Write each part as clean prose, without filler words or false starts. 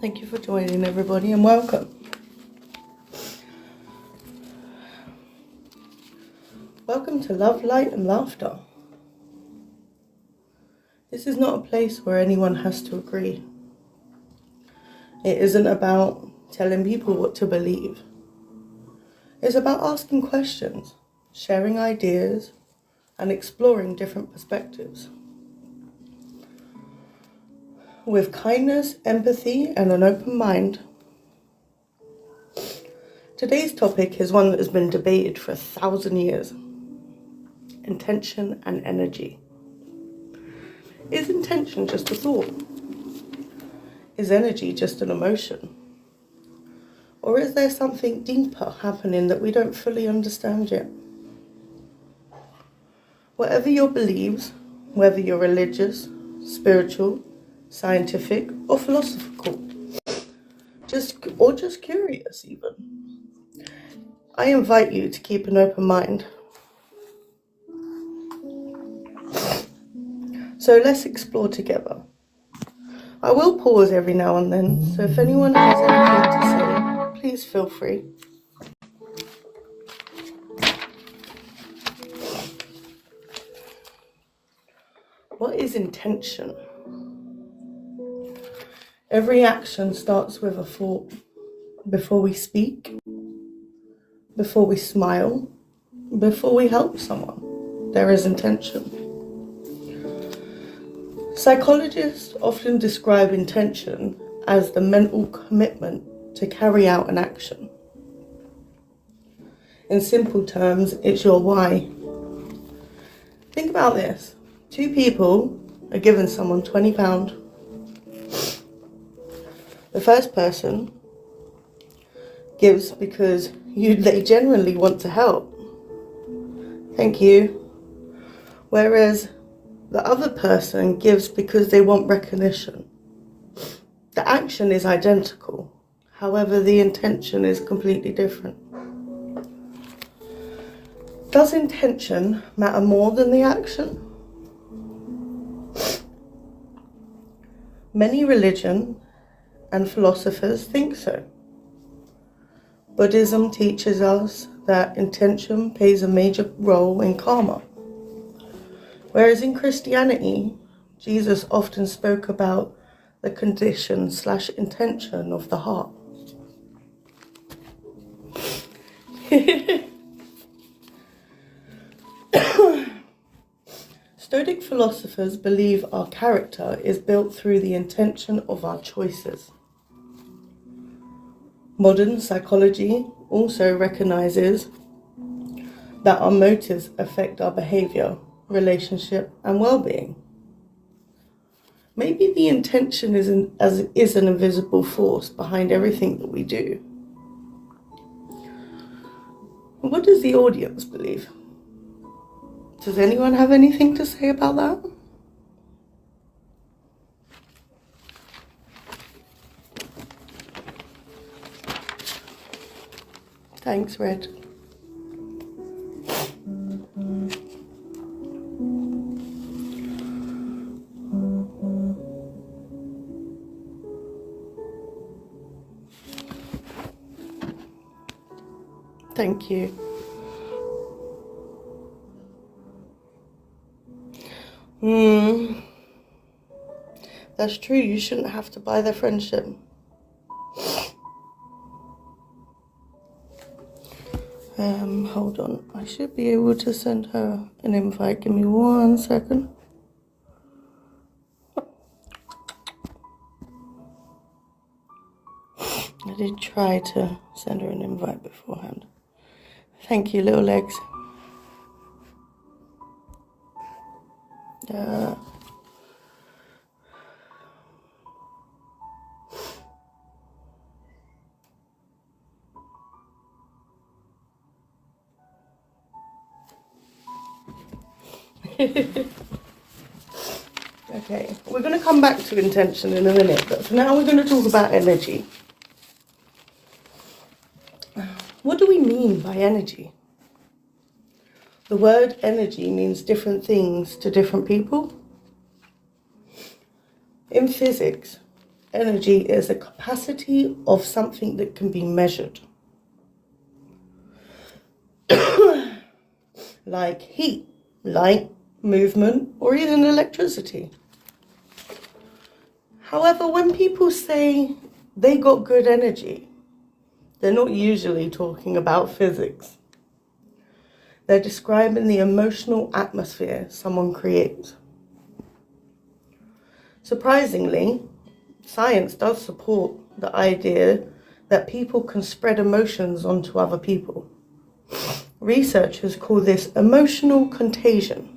Thank you for joining, everybody, and welcome. Welcome to Love, Light and Laughter. This is not a place where anyone has to agree. It isn't about telling people what to believe. It's about asking questions, sharing ideas, and exploring different perspectives. With kindness, empathy, and an open mind. Today's topic is one that has been debated for 1,000 years. Intention and energy. Is intention just a thought? Is energy just an emotion? Or is there something deeper happening that we don't fully understand yet? Whatever your beliefs, whether you're religious, spiritual, scientific, or philosophical, just curious even, I invite you to keep an open mind. So let's explore together. I will pause every now and then, so if anyone has anything to say, please feel free. What is intention? Every action starts with a thought. Before we speak, before we smile, before we help someone, there is intention. Psychologists often describe intention as the mental commitment to carry out an action. In simple terms, it's your why. Think about this. 2 people are giving someone £20. The first person gives because they genuinely want to help. Thank you. Whereas the other person gives because they want recognition. The action is identical. However, the intention is completely different. Does intention matter more than the action? Many religions and philosophers think so. Buddhism teaches us that intention plays a major role in karma. Whereas in Christianity, Jesus often spoke about the condition/intention of the heart. Stoic philosophers believe our character is built through the intention of our choices. Modern psychology also recognizes that our motives affect our behavior, relationship, and well-being. Maybe the intention is an invisible force behind everything that we do. What does the audience believe? Does anyone have anything to say about that? Thanks, Red. Thank you. That's true. You shouldn't have to buy their friendship. Hold on. I should be able to send her an invite. Give me 1 second. I did try to send her an invite beforehand. Thank you, little legs. Okay, we're going to come back to intention in a minute, but for now we're going to talk about energy. What do we mean by energy? The word energy means different things to different people. In physics, energy is a capacity of something that can be measured. Like heat, light, movement, or even electricity. However, when people say they got good energy, they're not usually talking about physics. They're describing the emotional atmosphere someone creates. Surprisingly, science does support the idea that people can spread emotions onto other people. Researchers call this emotional contagion.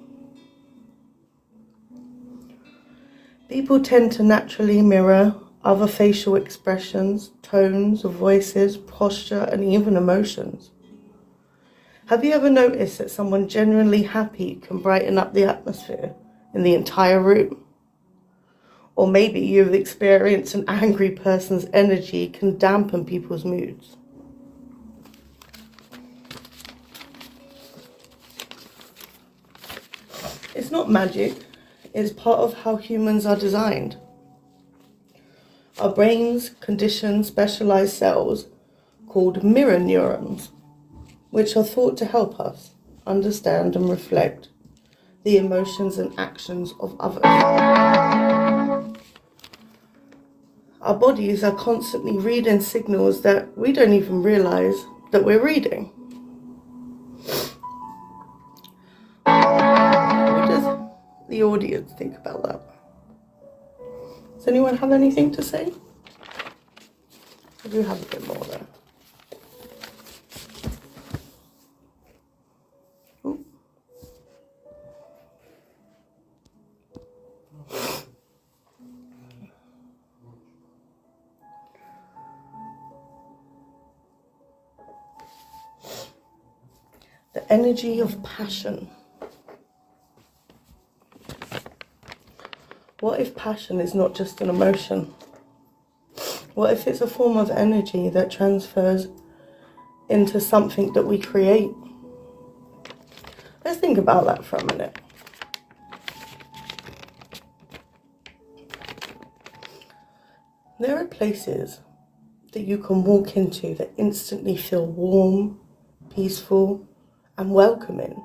People tend to naturally mirror other facial expressions, tones of voices, posture, and even emotions. Have you ever noticed that someone genuinely happy can brighten up the atmosphere in the entire room? Or maybe you've experienced an angry person's energy can dampen people's moods. It's not magic, it's part of how humans are designed. Our brains condition specialized cells called mirror neurons, which are thought to help us understand and reflect the emotions and actions of others. Our bodies are constantly reading signals that we don't even realize that we're reading. What does the audience think about that? Does anyone have anything to say? I do have a bit more there. Ooh. The energy of passion. What if passion is not just an emotion? What if it's a form of energy that transfers into something that we create? Let's think about that for a minute. There are places that you can walk into that instantly feel warm, peaceful, and welcoming.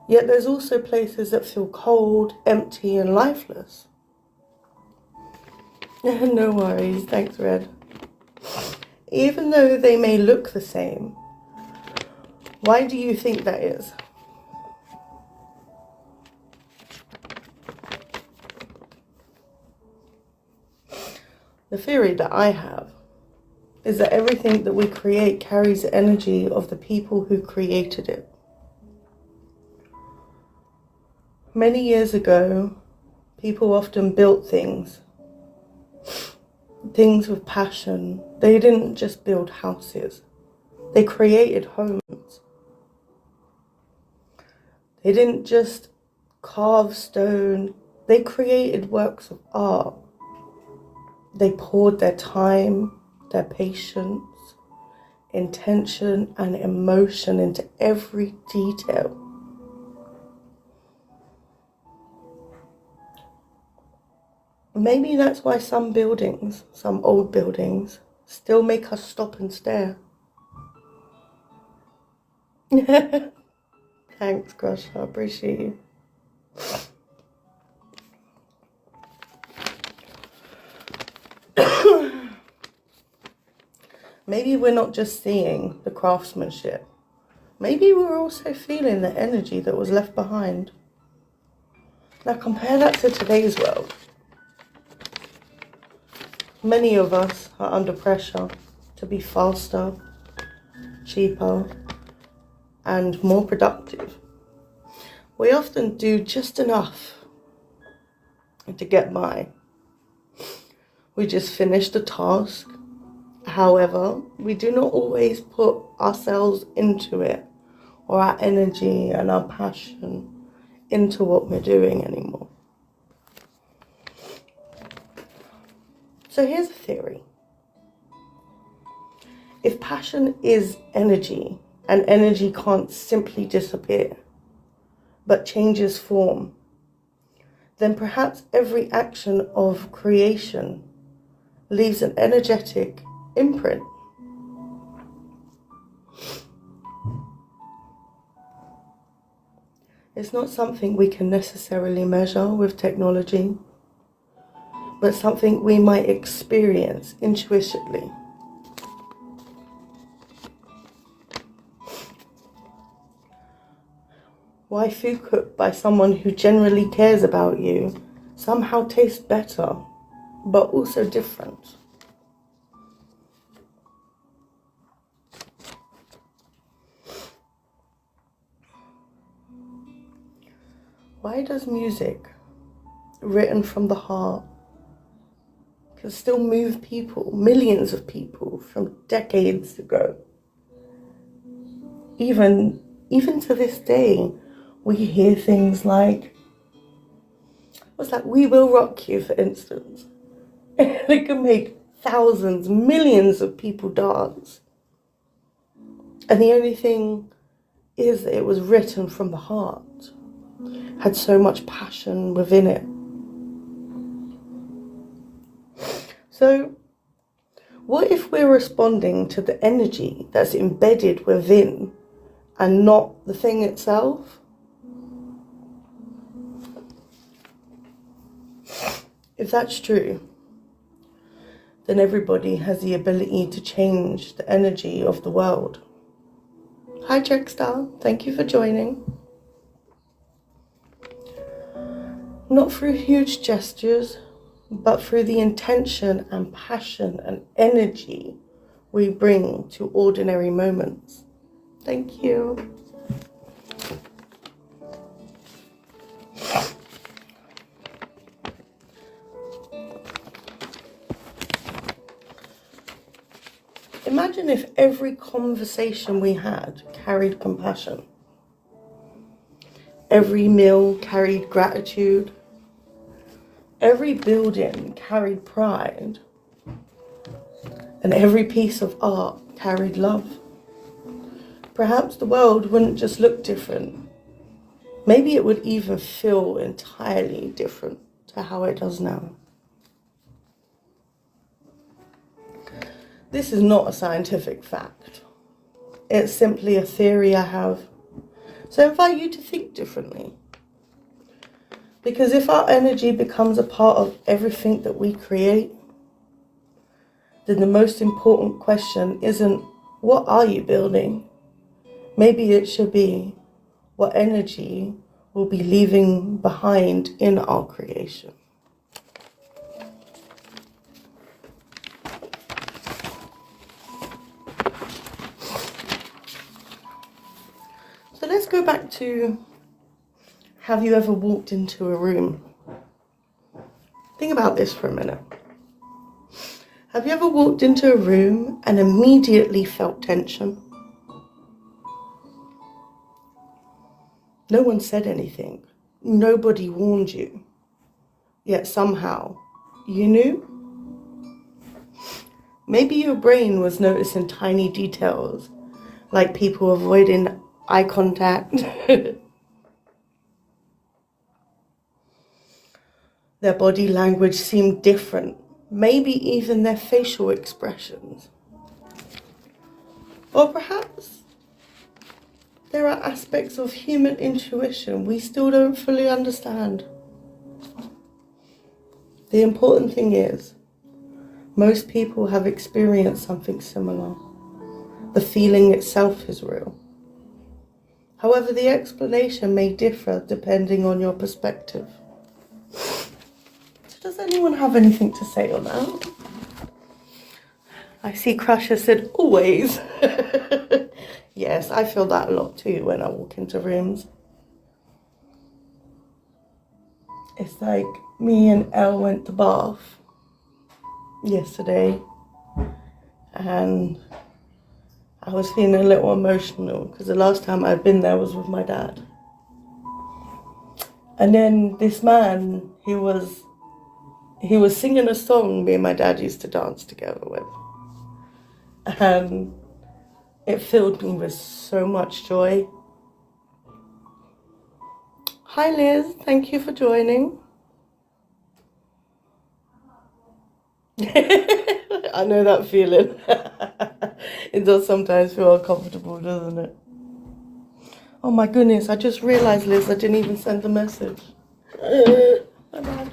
Yet there's also places that feel cold, empty, and lifeless. No worries, thanks, Red. Even though they may look the same, why do you think that is? The theory that I have is that everything that we create carries the energy of the people who created it. Many years ago, people often built things with passion. They didn't just build houses. They created homes. They didn't just carve stone. They created works of art. They poured their time, their patience, intention, and emotion into every detail. Maybe that's why some buildings, some old buildings, still make us stop and stare. Thanks, Crush. I appreciate you. Maybe we're not just seeing the craftsmanship. Maybe we're also feeling the energy that was left behind. Now compare that to today's world. Many of us are under pressure to be faster, cheaper, and more productive. We often do just enough to get by. We just finish the task. However, we do not always put ourselves into it, or our energy and our passion into what we're doing anymore. So here's a theory. If passion is energy, and energy can't simply disappear, but changes form, then perhaps every action of creation leaves an energetic imprint. It's not something we can necessarily measure with technology, but something we might experience intuitively. Why food cooked by someone who genuinely cares about you somehow tastes better, but also different. Why does music written from the heart can still move people, millions of people from decades ago? Even to this day, we hear things like, what's that, We Will Rock You, for instance. It can make thousands, millions of people dance. And the only thing is that it was written from the heart, had so much passion within it. So, what if we're responding to the energy that's embedded within and not the thing itself? If that's true, then everybody has the ability to change the energy of the world. Hi Trickstar, thank you for joining. Not through huge gestures, but through the intention and passion and energy we bring to ordinary moments. Thank you. Imagine if every conversation we had carried compassion. Every meal carried gratitude. Every building carried pride. And every piece of art carried love. Perhaps the world wouldn't just look different. Maybe it would even feel entirely different to how it does now. This is not a scientific fact. It's simply a theory I have. So I invite you to think differently. Because if our energy becomes a part of everything that we create, then the most important question isn't, what are you building? Maybe it should be, what energy will be leaving behind in our creation? So let's go back to, have you ever walked into a room? Think about this for a minute. Have you ever walked into a room and immediately felt tension? No one said anything. Nobody warned you. Yet somehow, you knew? Maybe your brain was noticing tiny details, like people avoiding eye contact. Their body language seemed different, maybe even their facial expressions. Or perhaps there are aspects of human intuition we still don't fully understand. The important thing is, most people have experienced something similar. The feeling itself is real. However, the explanation may differ depending on your perspective. So does anyone have anything to say on that? I see Crusher said, always. Yes, I feel that a lot too when I walk into rooms. It's like me and Elle went to Bath yesterday and I was feeling a little emotional because the last time I'd been there was with my dad. And then this man, he was singing a song me and my dad used to dance together with. And it filled me with so much joy. Hi Liz, thank you for joining. I know that feeling. It does sometimes feel uncomfortable, doesn't it? Oh my goodness, I just realised, Liz, I didn't even send the message. My bad.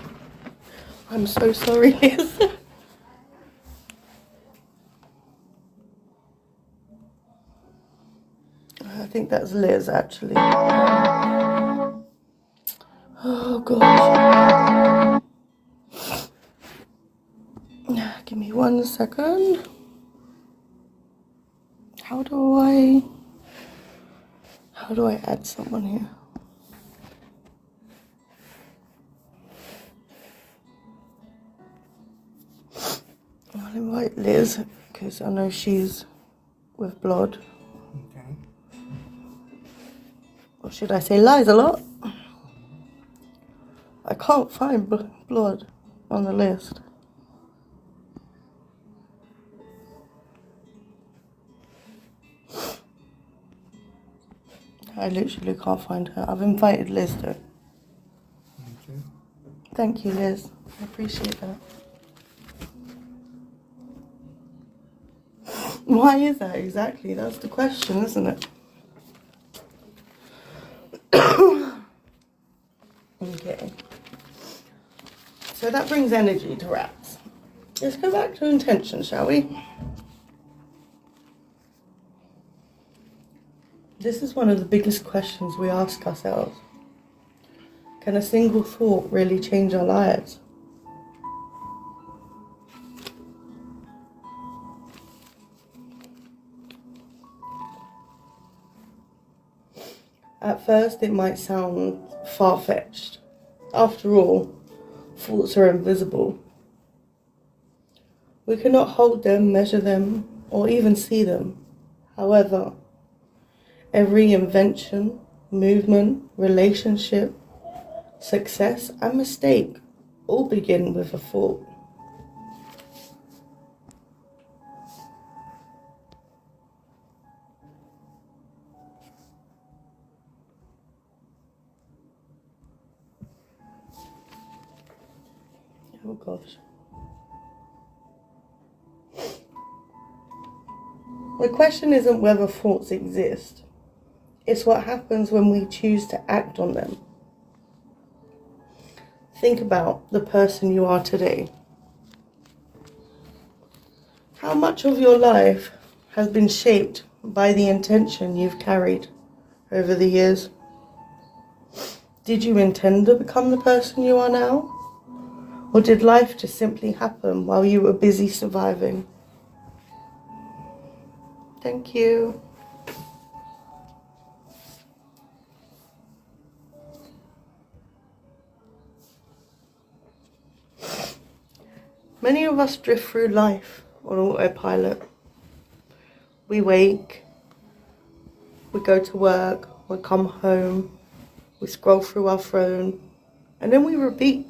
I'm so sorry, Liz. I think that's Liz, actually. Oh, gosh. Give me 1 second. How do I add someone here? I'll invite Liz because I know she's with blood. Okay. Or should I say lies a lot? I can't find blood on the list. I literally can't find her. I've invited Liz though. Okay. Thank you, Liz. I appreciate that. Why is that exactly? That's the question, isn't it? Okay. So that brings energy to rats. Let's go back to intention, shall we? This is one of the biggest questions we ask ourselves. Can a single thought really change our lives? At first, it might sound far-fetched. After all, thoughts are invisible. We cannot hold them, measure them, or even see them. However, every invention, movement, relationship, success, and mistake all begin with a thought. Oh gosh. The question isn't whether thoughts exist. It's what happens when we choose to act on them. Think about the person you are today. How much of your life has been shaped by the intention you've carried over the years? Did you intend to become the person you are now? Or did life just simply happen while you were busy surviving? Thank you. Many of us drift through life on autopilot. We wake, we go to work, we come home, we scroll through our phone, and then we repeat.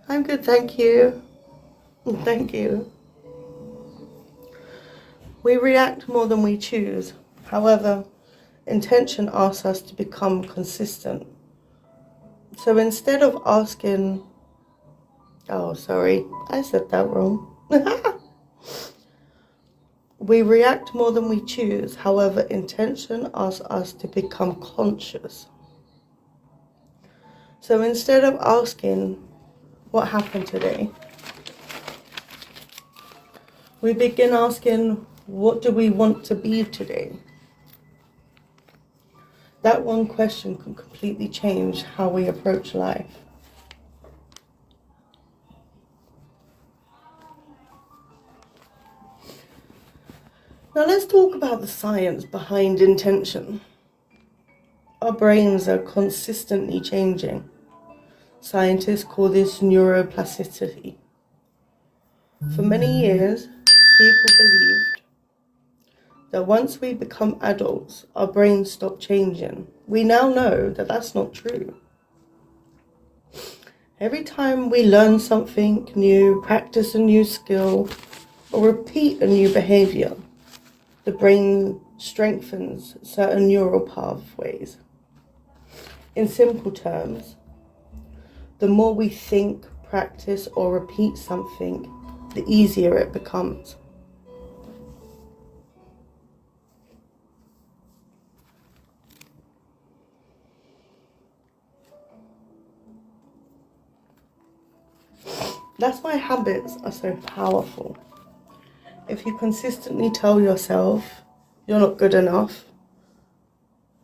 I'm good, thank you. Thank you. We react more than we choose. However, intention asks us to become consistent. So instead of asking, oh, sorry, I said that wrong. We react more than we choose. However, intention asks us to become conscious. So instead of asking, what happened today? We begin asking, what do we want to be today? That one question can completely change how we approach life. Now let's talk about the science behind intention. Our brains are consistently changing. Scientists call this neuroplasticity. For many years, people believed that once we become adults, our brains stop changing. We now know that that's not true. Every time we learn something new, practice a new skill, or repeat a new behavior, the brain strengthens certain neural pathways. In simple terms, the more we think, practice or repeat something, the easier it becomes. That's why habits are so powerful. If you consistently tell yourself you're not good enough,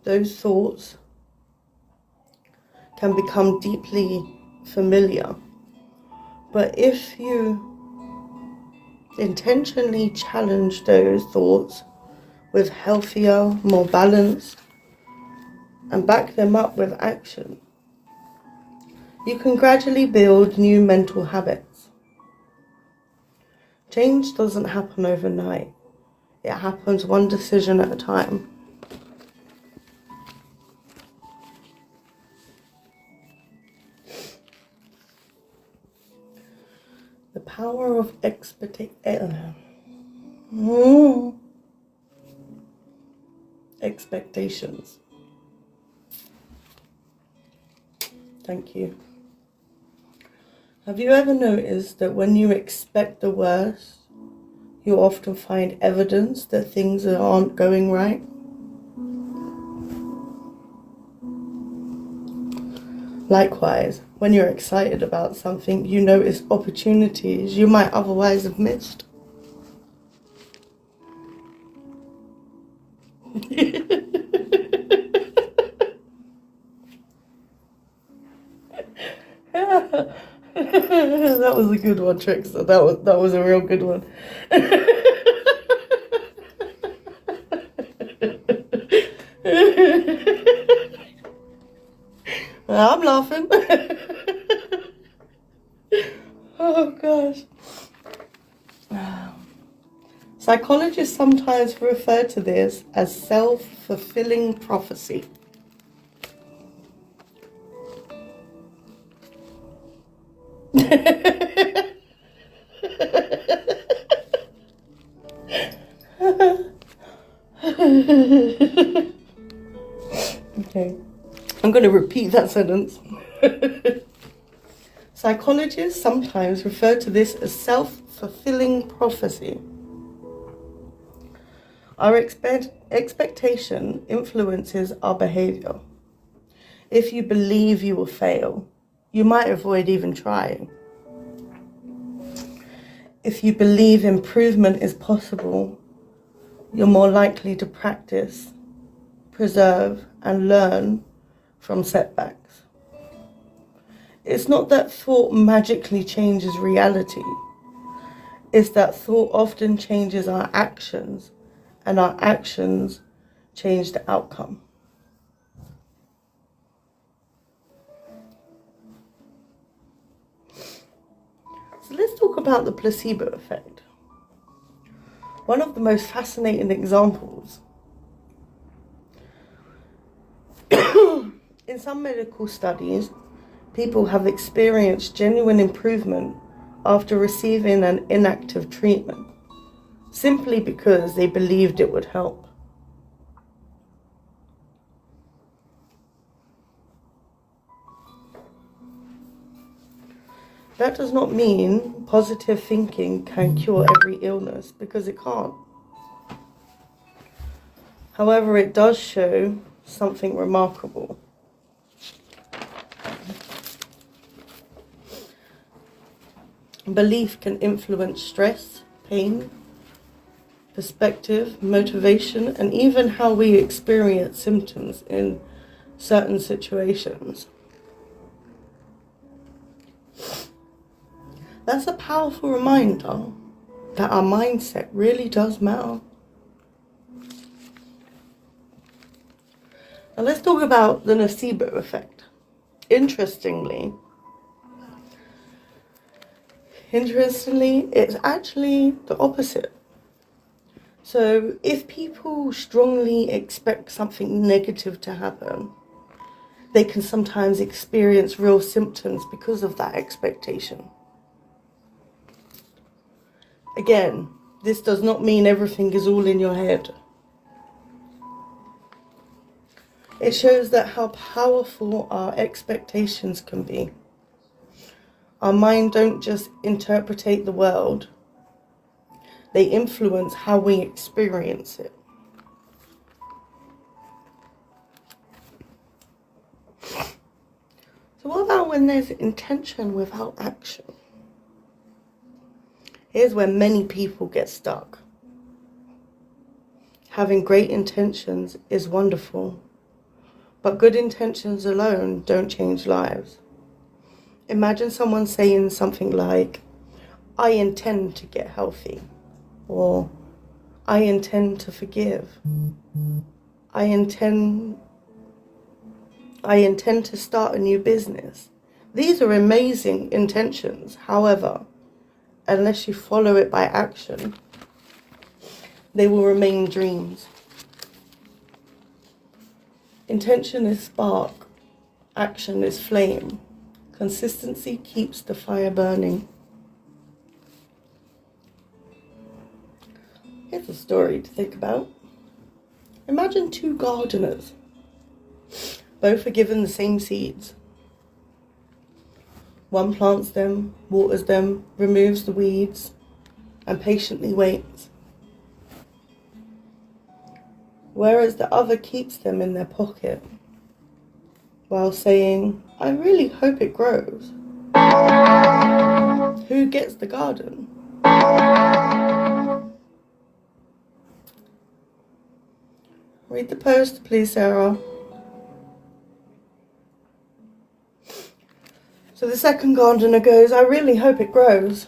those thoughts can become deeply familiar. But if you intentionally challenge those thoughts with healthier, more balanced, and back them up with action, you can gradually build new mental habits. Change doesn't happen overnight. It happens one decision at a time. The power of expectations. Thank you. Have you ever noticed that when you expect the worst, you often find evidence that things aren't going right? Likewise, when you're excited about something, you notice opportunities you might otherwise have missed. That was a good one, Trickster. That was a real good one. I'm laughing. Oh gosh. Psychologists sometimes refer to this as self-fulfilling prophecy. Okay, I'm going to repeat that sentence. Psychologists sometimes refer to this as self-fulfilling prophecy. Our expectation influences our behavior. If you believe you will fail, you might avoid even trying. If you believe improvement is possible, you're more likely to practice, preserve, and learn from setbacks. It's not that thought magically changes reality. It's that thought often changes our actions, and our actions change the outcome. So let's talk about the placebo effect. One of the most fascinating examples. In some medical studies, people have experienced genuine improvement after receiving an inactive treatment, simply because they believed it would help. That does not mean positive thinking can cure every illness, because it can't. However, it does show something remarkable. Belief can influence stress, pain, perspective, motivation, and even how we experience symptoms in certain situations. That's a powerful reminder that our mindset really does matter. Now let's talk about the nocebo effect. Interestingly, it's actually the opposite. So if people strongly expect something negative to happen, they can sometimes experience real symptoms because of that expectation. Again, this does not mean everything is all in your head. It shows that how powerful our expectations can be. Our mind don't just interpretate the world, they influence how we experience it. So what about when there's intention without action? Here's where many people get stuck. Having great intentions is wonderful, but good intentions alone don't change lives. Imagine someone saying something like, I intend to get healthy, or I intend to forgive. I intend to start a new business. These are amazing intentions. However, unless you follow it by action, they will remain dreams. Intention is spark. Action is flame. Consistency keeps the fire burning. Here's a story to think about. Imagine two gardeners. Both are given the same seeds. One plants them, waters them, removes the weeds, and patiently waits. Whereas the other keeps them in their pocket while saying, I really hope it grows. Who gets the garden? Read the post, please, Sarah. So the second gardener goes, I really hope it grows.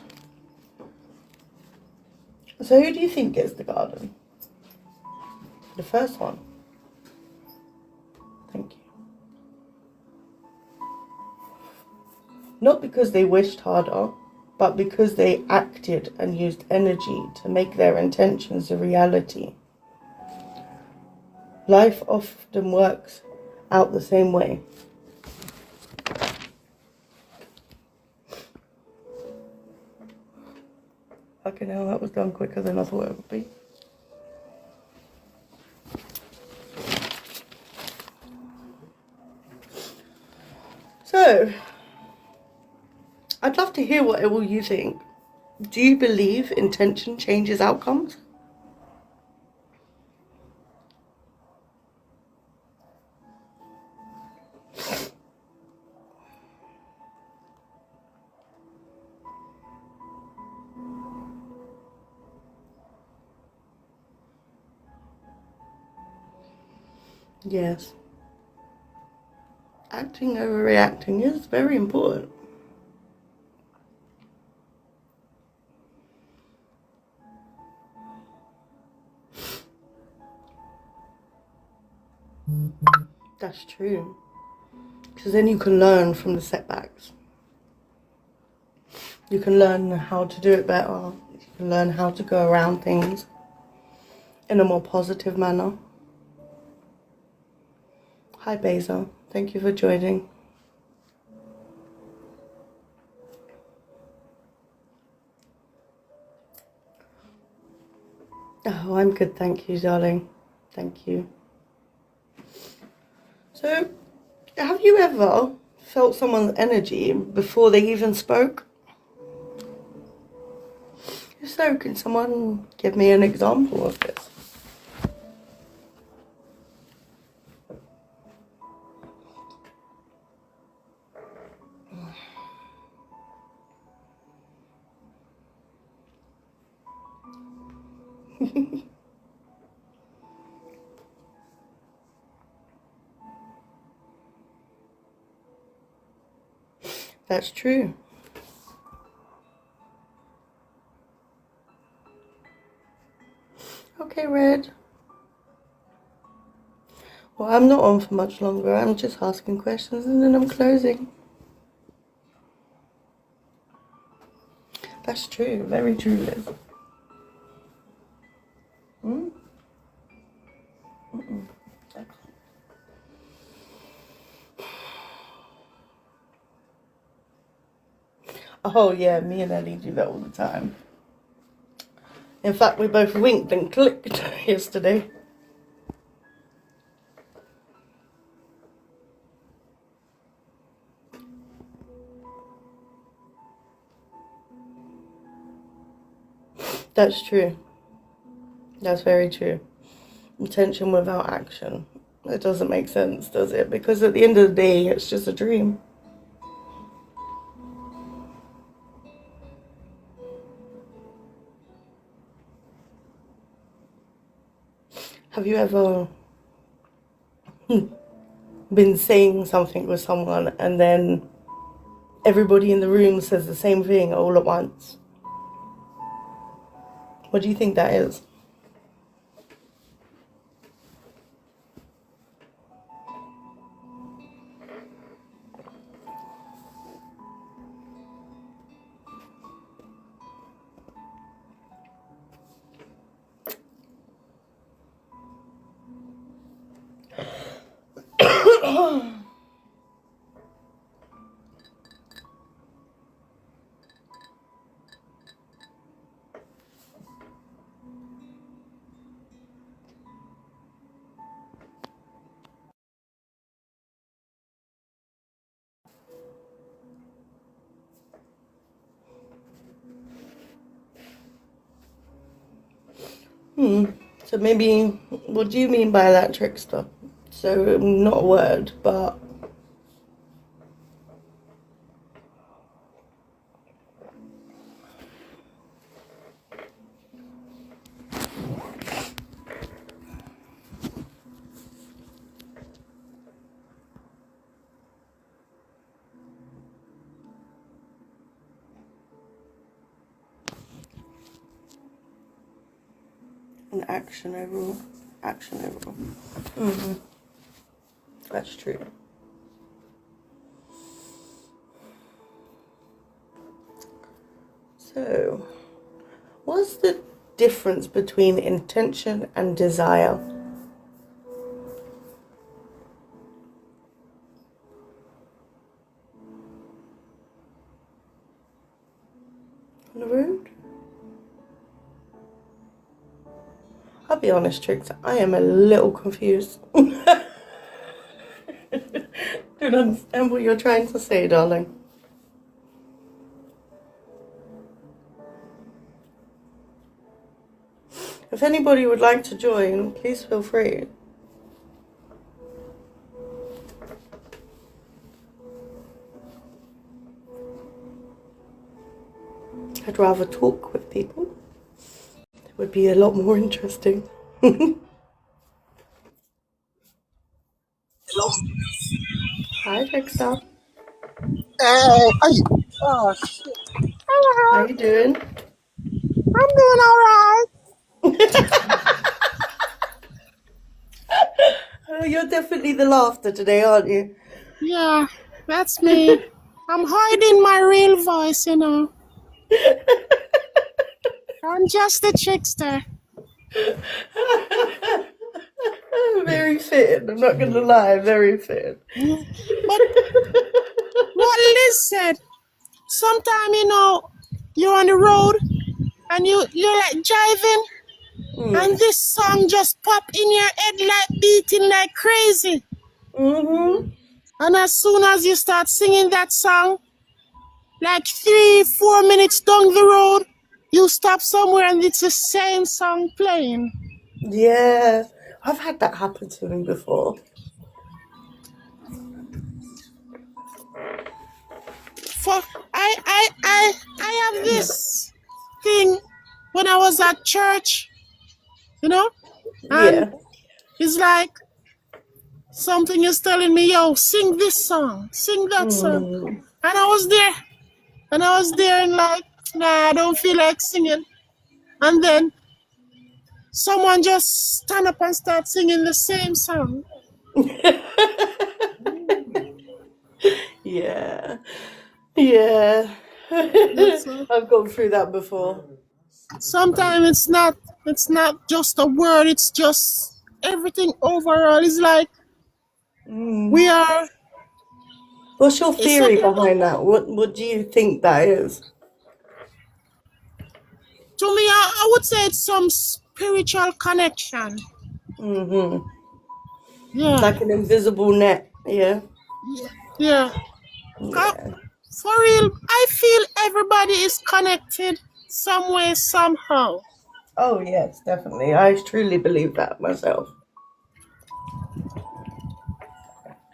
So who do you think gets the garden? The first one. Thank you. Not because they wished harder, but because they acted and used energy to make their intentions a reality. Life often works out the same way. Fucking hell, that was done quicker than I thought it would be. So, I'd love to hear what all you think. Do you believe intention changes outcomes? Yes. Acting over reacting is very important. That's true. Because then you can learn from the setbacks. You can learn how to do it better. You can learn how to go around things in a more positive manner. Hi, Beza. Thank you for joining. Oh, I'm good, thank you, darling. Thank you. So, have you ever felt someone's energy before they even spoke? If so, can someone give me an example of this? That's true. Okay, Red. Well, I'm not on for much longer. I'm just asking questions and then I'm closing. That's true. Very true, Liz. Hmm? Mm-mm. Oh, yeah, me and Ellie do that all the time. In fact, we both winked and clicked yesterday. That's true. That's very true. Intention without action. It doesn't make sense, does it? Because at the end of the day, it's just a dream. Have you ever been saying something with someone and then everybody in the room says the same thing all at once? What do you think that is? So maybe, what do you mean by that, trickster? So not a word, but an action overall. Action overall. That's true. So, what's the difference between intention and desire? On the road? I'll be honest, Trix, I am a little confused. Don't understand what you're trying to say, darling. If anybody would like to join, please feel free. I'd rather talk with people. It would be a lot more interesting. Hi, Trickster. Hey, oh shit. How you doing? I'm doing all right. Oh, you're definitely the laughter today, aren't you? Yeah, that's me. I'm hiding my real voice, you know. I'm just a trickster. Very fitting. I'm not gonna lie, very fitting. But what Liz said, sometime, you know, you're on the road and you're like driving and this song just pop in your head like beating like crazy. And as soon as you start singing that song, like 3-4 minutes down the road, you stop somewhere and it's the same song playing. Yeah, I've had that happen to me before. I have this thing when I was at church, you know, and Yeah. it's like something is telling me, yo, sing this song, sing that song. And I was there and like, nah, I don't feel like singing. And then someone just stand up and start singing the same song. Yeah. Yeah. I've gone through that before. Sometimes it's not just a word, it's just everything overall. It's like we are. What's your theory behind that? What do you think that is? To me, I would say it's some spiritual connection. Yeah. Like an invisible net, yeah? Yeah. Yeah. For real, I feel everybody is connected some way, somehow. Oh, yes, definitely. I truly believe that myself.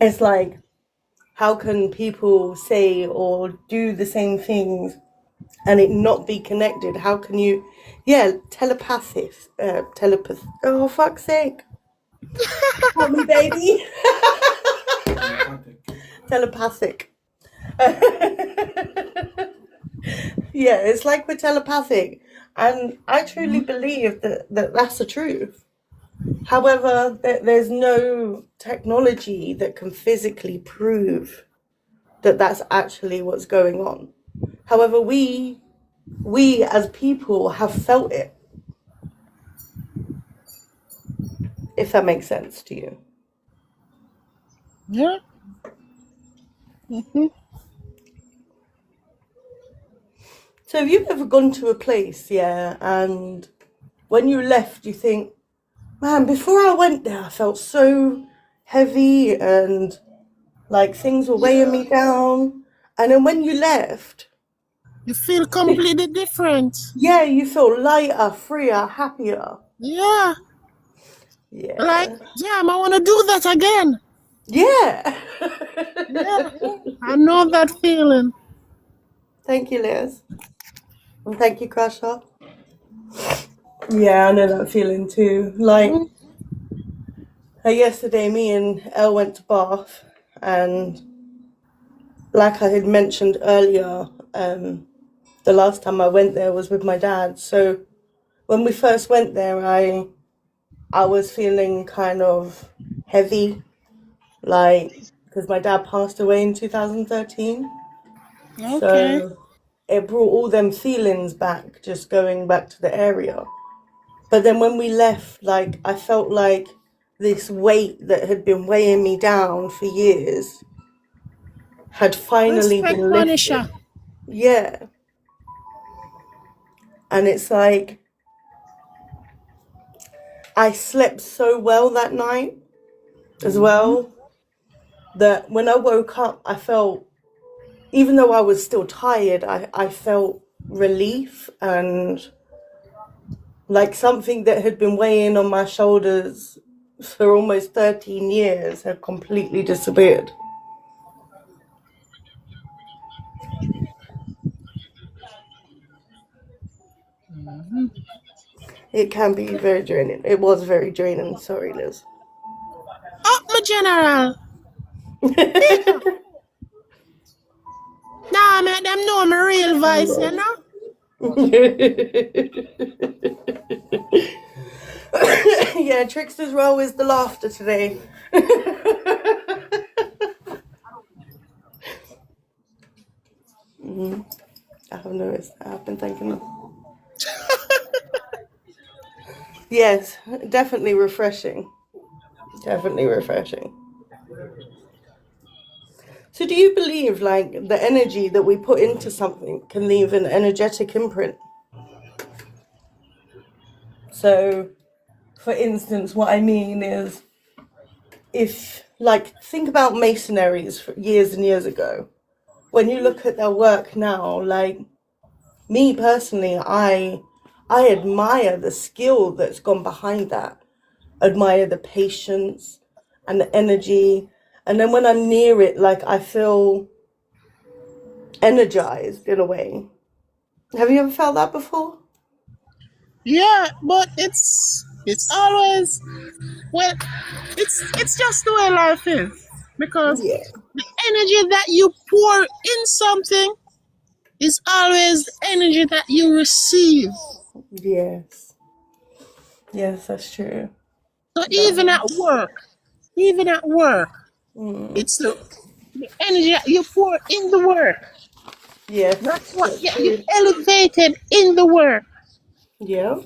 It's like, how can people say or do the same things and it not be connected? How can you, yeah, telepath. Oh, fuck's sake. Help me, baby. Telepathic. Yeah, it's like we're telepathic. And I truly believe that that's the truth. However, there's no technology that can physically prove that that's actually what's going on. However, we as people have felt it, if that makes sense to you. Yeah. So have you ever gone to a place, yeah, and when you left, you think, man, before I went there, I felt so heavy and like things were weighing me down. And then when you left, You feel completely different. yeah, you feel lighter, freer, happier. Yeah. Like, Yeah. damn, I want to do that again. Yeah. Yeah. I know that feeling. Thank you, Liz. And thank you, Crusher. Yeah, I know that feeling too. Like, yesterday, me and Elle went to Bath, and like I had mentioned earlier, the last time I went there was with my dad. So when we first went there, I was feeling kind of heavy, like because my dad passed away in 2013. Okay. So it brought all them feelings back, just going back to the area. But then when we left, like I felt like this weight that had been weighing me down for years had finally Respect been lifted. Punisher. Yeah. And it's like I slept so well that night as well that when I woke up, I felt, even though I was still tired, I felt relief and like something that had been weighing on my shoulders for almost 13 years had completely disappeared. It can be very draining. It was very draining. Sorry, Liz. Up, my general. Nah, make them know my real voice, you know? Yeah, Trickster's role is the laughter today. I have noticed that. I've been thinking of. Yes, definitely refreshing. Definitely refreshing. So do you believe like the energy that we put into something can leave an energetic imprint? So, for instance, what I mean is if, like, think about masonries for years and years ago. When you look at their work now, like, me personally, I admire the skill that's gone behind that. Admire the patience and the energy. And then when I'm near it, like, I feel energized in a way. Have you ever felt that before? Yeah, but it's always, well, it's just the way life is. Because Yeah. the energy that you pour in something is always the energy that you receive. Yes. Yes, that's true. So even at work, it's the energy that you pour in the work. Yes, That's what that's get you true. elevated in the work. Yeah.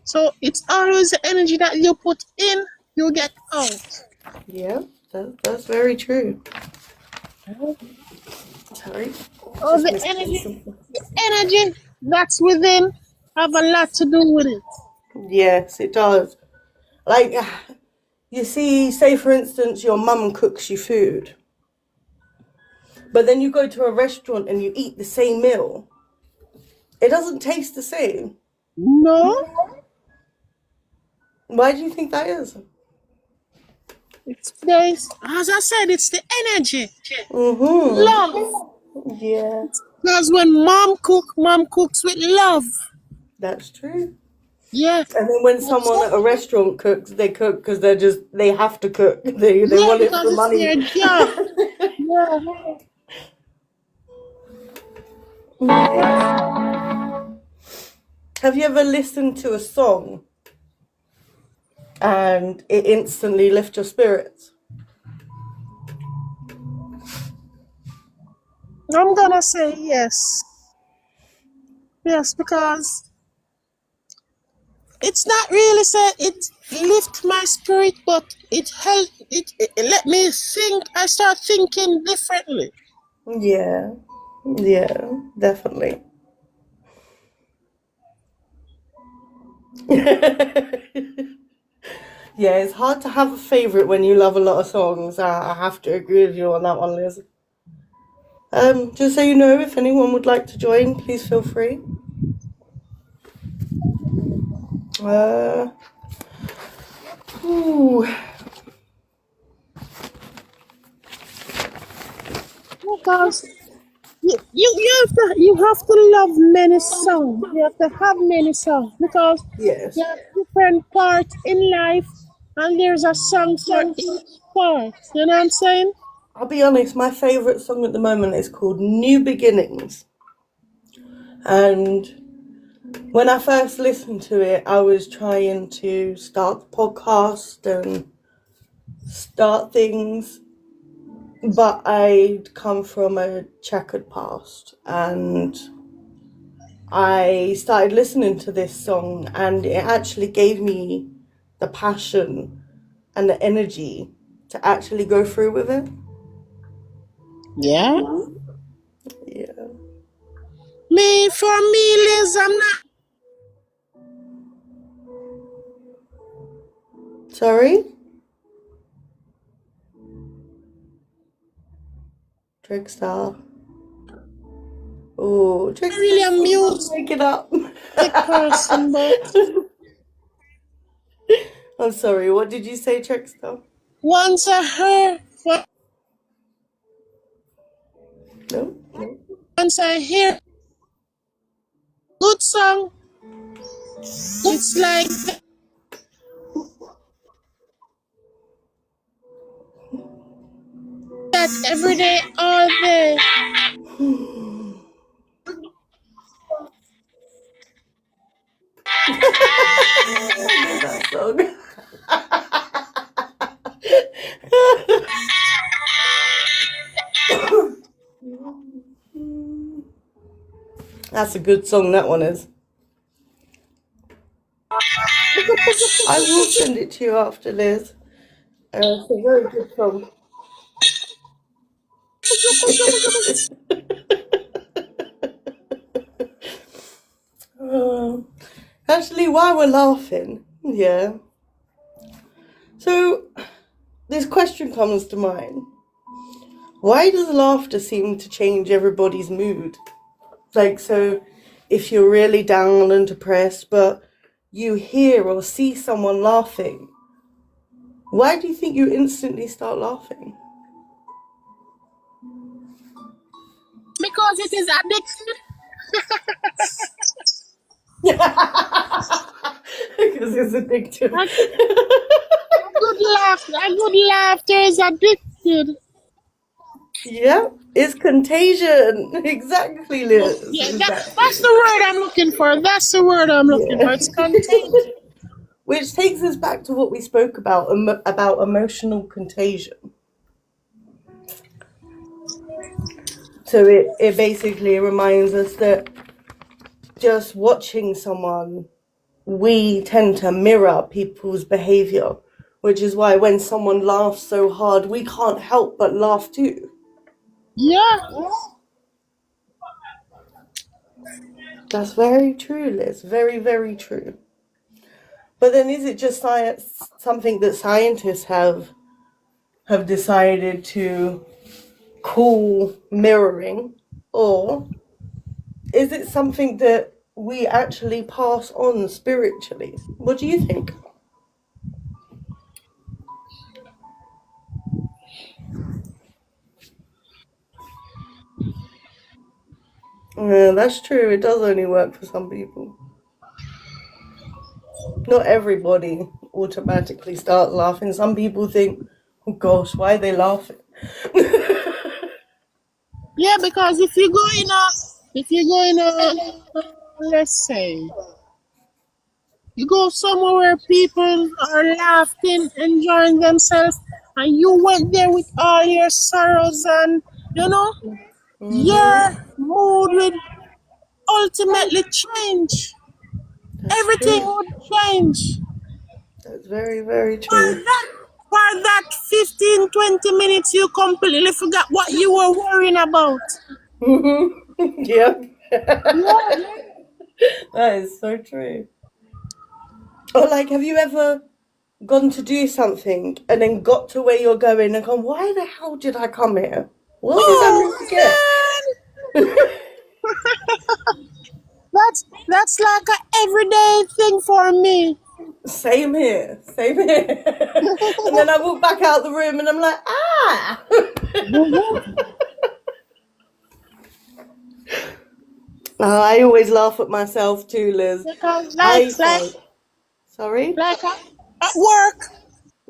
So it's always the energy that you put in, you get out. Yeah, that's very true. Sorry. So the energy that's within have a lot to do with it. Yes, it does. Like, you see, say for instance, your mum cooks you food, but then you go to a restaurant and you eat the same meal, It doesn't taste the same. No, Why do you think that is? it's this. As I said, it's the energy, Mm-hmm. love. Yeah, Because when mom cooks with love. that's true. Yeah. And then when someone at a restaurant cooks, they cook because they have to cook. They Yeah, want it because for it's money. their job. Yeah. Have you ever listened to a song and it instantly lifts your spirits? I'm gonna say yes. Yes, because it's not really said it lift my spirit, but it helped it let me think. I start thinking differently. Yeah, yeah, definitely. Yeah, it's hard to have a favorite when you love a lot of songs. I have to agree with you on that one, Liz. Just so you know, if anyone would like to join, please feel free. Ooh. Because you have to love many songs. You have to have many songs because Yes. there are different parts in life and there's a song for each part. You know what I'm saying? I'll be honest, my favourite song at the moment is called New Beginnings. And when I first listened to it, I was trying to start the podcast and start things, but I'd come from a checkered past, and I started listening to this song, and it actually gave me the passion and the energy to actually go through with it. Yeah. Yeah. For me, Liz, I'm not. Sorry? Trickstar. Oh, Trickstar. Really a music Wake it up. person, but I'm sorry, what did you say, Trickstar? once I heard, No? once I hear good song, it's like that every day, all day. That song. That's a good song, that one is. I will send it to you after, Liz. It's a very good song. Actually, while we're laughing, yeah. So, this question comes to mind. Why does laughter seem to change everybody's mood? Like, so if you're really down and depressed, but you hear or see someone laughing, why do you think you instantly start laughing? Because it is addictive. Because it's addictive. A good laughter is addicted. Yeah, it's contagion. Exactly, Liz. Yeah, Exactly. that's the word I'm looking for. That's the word I'm looking for. It's contagion. Which takes us back to what we spoke about emotional contagion. So it basically reminds us that just watching someone, we tend to mirror people's behavior, which is why when someone laughs so hard, we can't help but laugh too. Yeah. That's very true, Liz. Very, very true. But then is it just something that scientists have decided to call mirroring, or is it something that we actually pass on spiritually? What do you think? Yeah, that's true. It does only work for some people. Not everybody automatically starts laughing. Some people think, oh gosh, why are they laughing? Yeah, because if you go in a, let's say, you go somewhere where people are laughing, enjoying themselves, and you went there with all your sorrows and, your mood would ultimately change. That's Everything true. would change. That's very, very For true. that, for that 15, 20 minutes, you completely forgot what you were worrying about. Yep. Yeah. That is so true. Or like, have you ever gone to do something and then got to where you're going and gone, why the hell did I come here? What is I Oh, meant to get? man. That's like a everyday thing for me. Same here, same here. And then I walk back out the room and I'm like, ah. I always laugh at myself too, Liz. Because I say, sorry? like at work,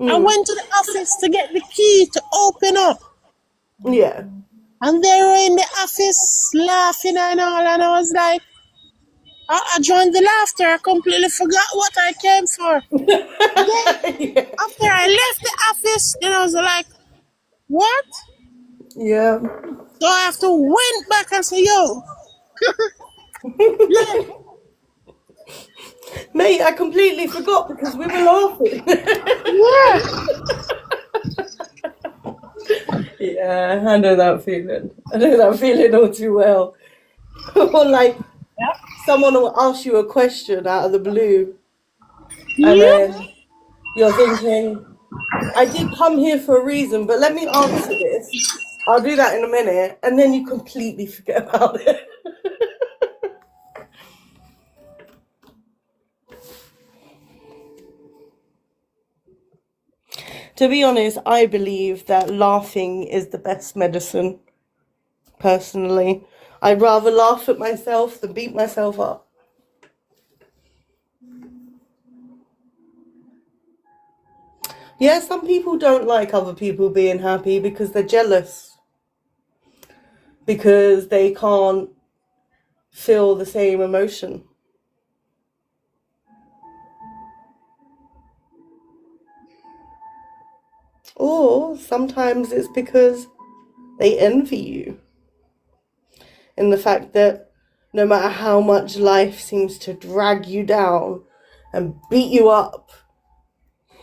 I Mm, went to the office to get the key to open up. yeah. And they were in the office laughing and all, and I was like, I joined the laughter. I completely forgot what I came for. Then Yeah. after I left the office, then I was like, what? Yeah. So I have to went back and say, yo, yeah, Mate, I completely forgot because we were laughing. yeah. Yeah, I know that feeling. I know that feeling all too well. Or like someone will ask you a question out of the blue and Yeah. then you're thinking, I did come here for a reason, but let me answer this. I'll do that in a minute. And then you completely forget about it. To be honest, I believe that laughing is the best medicine, personally. I'd rather laugh at myself than beat myself up. Yeah, some people don't like other people being happy because they're jealous, because they can't feel the same emotion. Or sometimes it's because they envy you in the fact that no matter how much life seems to drag you down and beat you up,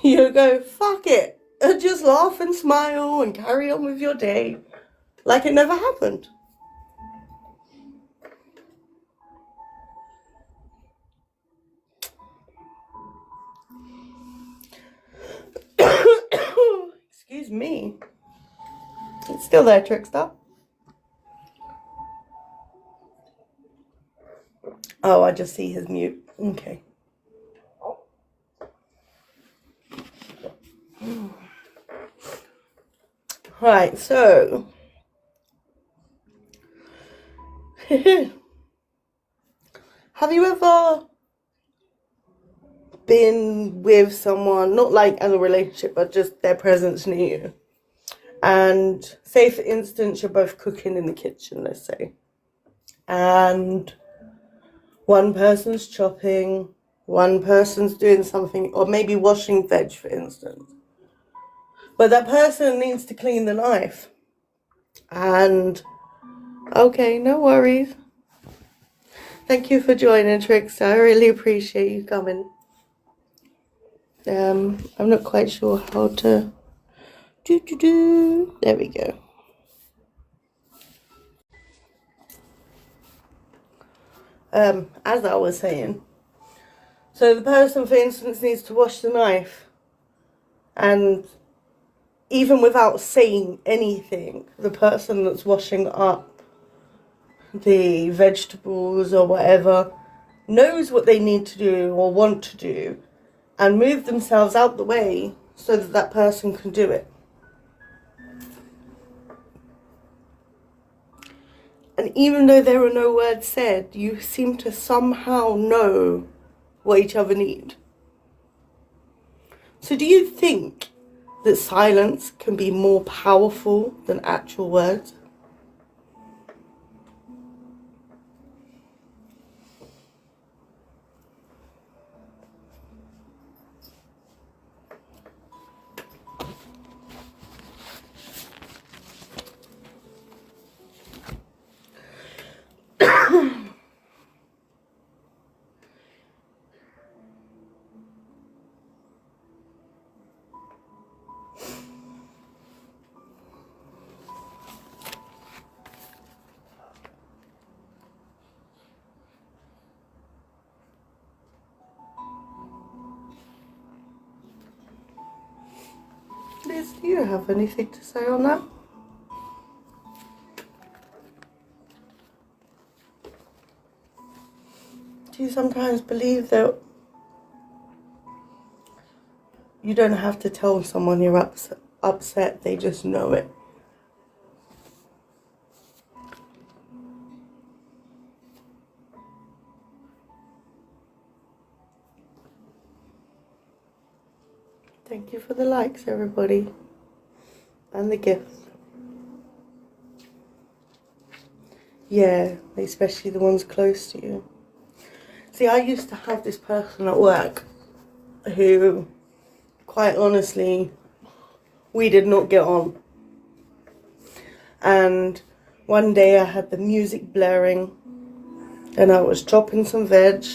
you go, fuck it, and just laugh and smile and carry on with your day like it never happened. Excuse me. It's still there, Trickster. Oh, I just see his mute. Okay. Right, so have you ever been with someone, not like as a relationship, but just their presence near you? And say, for instance, you're both cooking in the kitchen, let's say, and one person's chopping, one person's doing something, or maybe washing veg, for instance. But that person needs to clean the knife. And okay, no worries. Thank you for joining, Trix. I really appreciate you coming. I'm not quite sure how to do. There we go. As I was saying, so the person, for instance, needs to wash the knife, and even without saying anything, the person that's washing up the vegetables or whatever, knows what they need to do or want to do, and move themselves out the way so that that person can do it. And even though there are no words said, you seem to somehow know what each other need. So do you think that silence can be more powerful than actual words? Liz, do you have anything to say on that? Do you sometimes believe that you don't have to tell someone you're upset, they just know it? Thank you for the likes, everybody, and the gifts. Yeah, especially the ones close to you. See, I used to have this person at work who, quite honestly, we did not get on. And one day I had the music blaring and I was chopping some veg.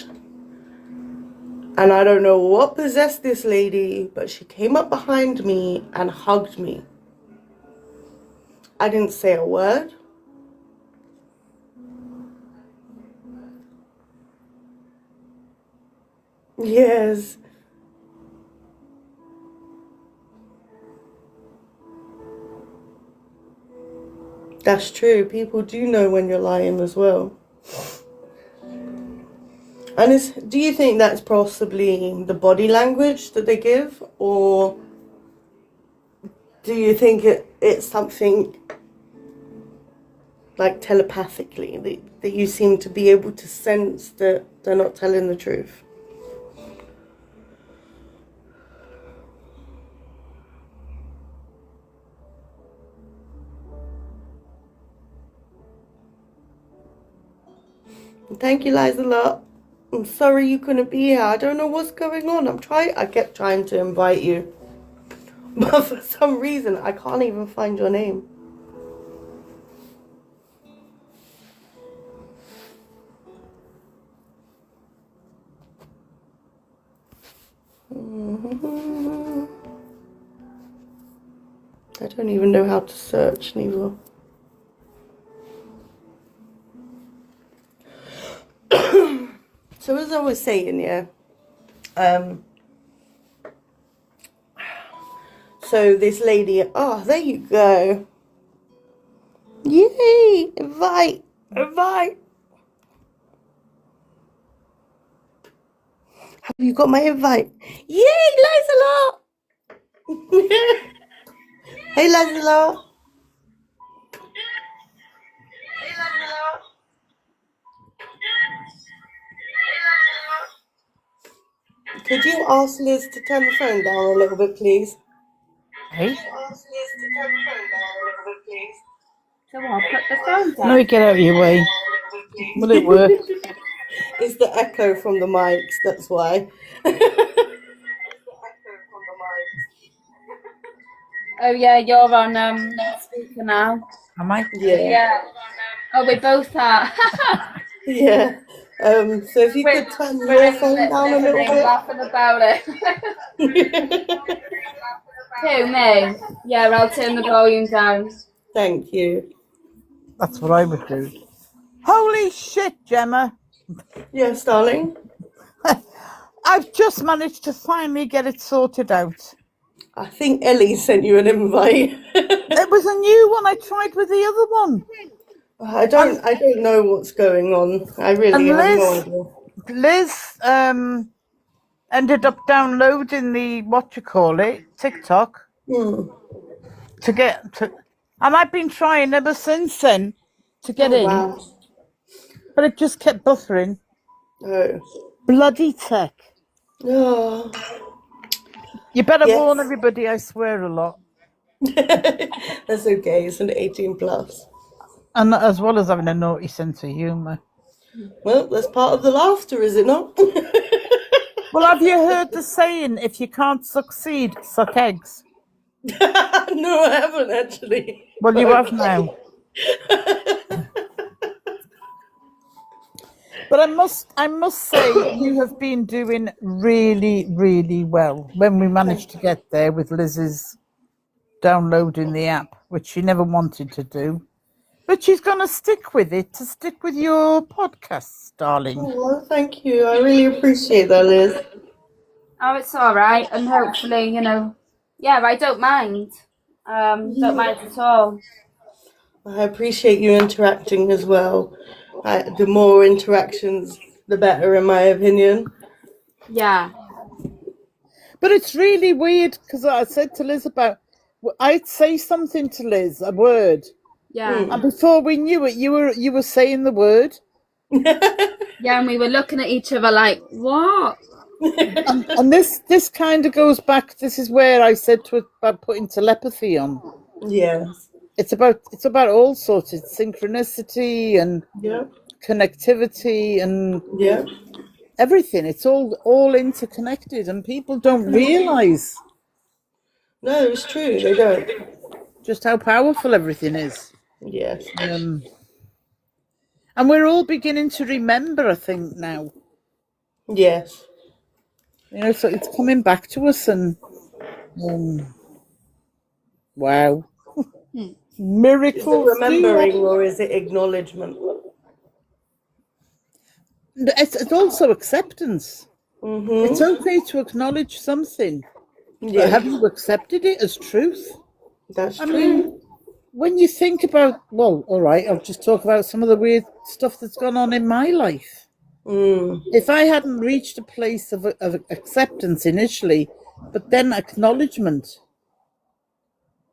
And I don't know what possessed this lady, but she came up behind me and hugged me. I didn't say a word. Yes. That's true. People do know when you're lying as well. And do you think that's possibly the body language that they give? Or do you think it's something like telepathically that you seem to be able to sense that they're not telling the truth? Thank you, Liza lot. I'm sorry you couldn't be here. I don't know what's going on. I kept trying to invite you. But for some reason, I can't even find your name. I don't even know how to search, neither. So as I was saying, yeah, so this lady, oh, there you go. Yay, invite. Have you got my invite? Yay, Lancelot. Hey, Lancelot. Could you ask Liz to turn the phone down a little bit, please? Hey? Ask Liz to turn the phone down a little bit, please. So I'll put the phone down. No, get out of your way. Will it work? It's the echo from the mics, that's why. Oh yeah, you're on speaker now. Am I? Yeah. Yeah. Oh, we both are. Yeah. So if you could turn your phone down a little bit. Laughing about it. Who, me? Yeah, I'll turn the volume down. Thank you. That's what I would do. Holy shit, Gemma. Yes, darling. I've just managed to finally get it sorted out. I think Ellie sent you an invite. It was a new one. I tried with the other one. I don't know what's going on. I really And have no idea. Liz ended up downloading the TikTok Hmm. to get to, and I've been trying ever since then to get Oh in, wow. but it just kept buffering. Oh. Bloody tech! Oh. You better Yes. warn everybody. I swear a lot, That's okay. It's an 18 plus. and as well as having a naughty sense of humour. Well, that's part of the laughter, is it not? Well, have you heard the saying, if you can't succeed, suck eggs? No, I haven't actually. Well, you have now. But I must say, you have been doing really, really well when we managed to get there with Liz's downloading the app, which she never wanted to do. But she's going to stick with it, to stick with your podcasts, darling. Oh, thank you. I really appreciate that, Liz. Oh, it's all right, and hopefully, yeah, I don't mind. Don't mind at all. I appreciate you interacting as well. The more interactions, the better, in my opinion. Yeah. But it's really weird, because I said to Liz I'd say something to Liz, a word, Yeah. and before we knew it, you were saying the word. Yeah, and we were looking at each other like, what? And this kind of goes back. This is where I said to it about putting telepathy on. Yes. It's about all sorts of synchronicity and Yeah. connectivity and Yeah. everything. It's all interconnected, and people don't realise No, it's true. They don't. just how powerful everything is. Yes. And we're all beginning to remember, I think, now. Yes. So it's coming back to us, and wow. Is it Miracles. remembering or is it acknowledgement? It's also acceptance. Mm-hmm. It's okay to acknowledge something, but Yeah. have you accepted it as truth? That's I true. mean, when you think about, well, all right, I'll just talk about some of the weird stuff that's gone on in my life. If I hadn't reached a place of acceptance initially, but then acknowledgement,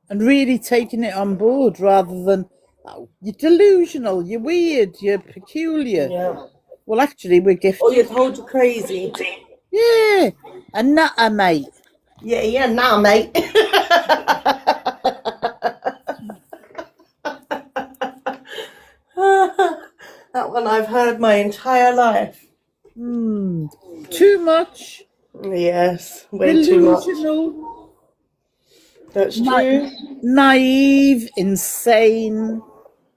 and really taking it on board rather than, oh, you're delusional, you're weird, you're peculiar. Yeah. Well, actually, we're gifted. Or you're told you're crazy. Yeah, a nutter, mate. Yeah, nah, mate. That one I've heard my entire life. Too much. Yes, way too much. Delusional. That's true. Naive, insane,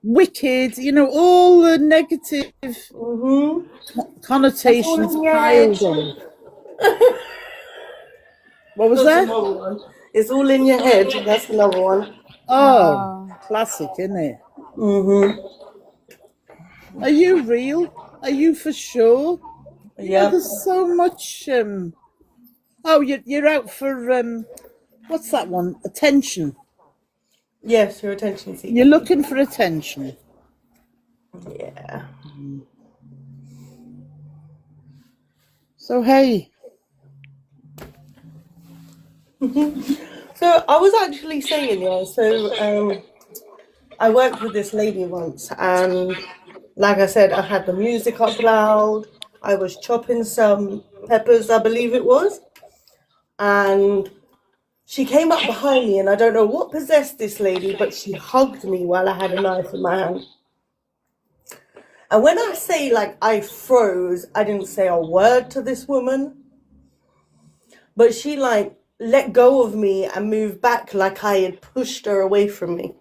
wicked, all the negative connotations piled on. What was That's that? another one. It's all in your head. That's another one. Oh, classic, isn't it? Are you real? Are you for sure? Yeah. There's so much. Oh, you're out for what's that one? Attention. Yes, your attention seeking. You're looking for attention. Yeah. So hey. So I was actually saying, I worked with this lady once, and like I said, I had the music up loud. I was chopping some peppers, I believe it was, and she came up behind me, and I don't know what possessed this lady, but she hugged me while I had a knife in my hand. And when I say I froze, I didn't say a word to this woman, but she let go of me and moved back like I had pushed her away from me.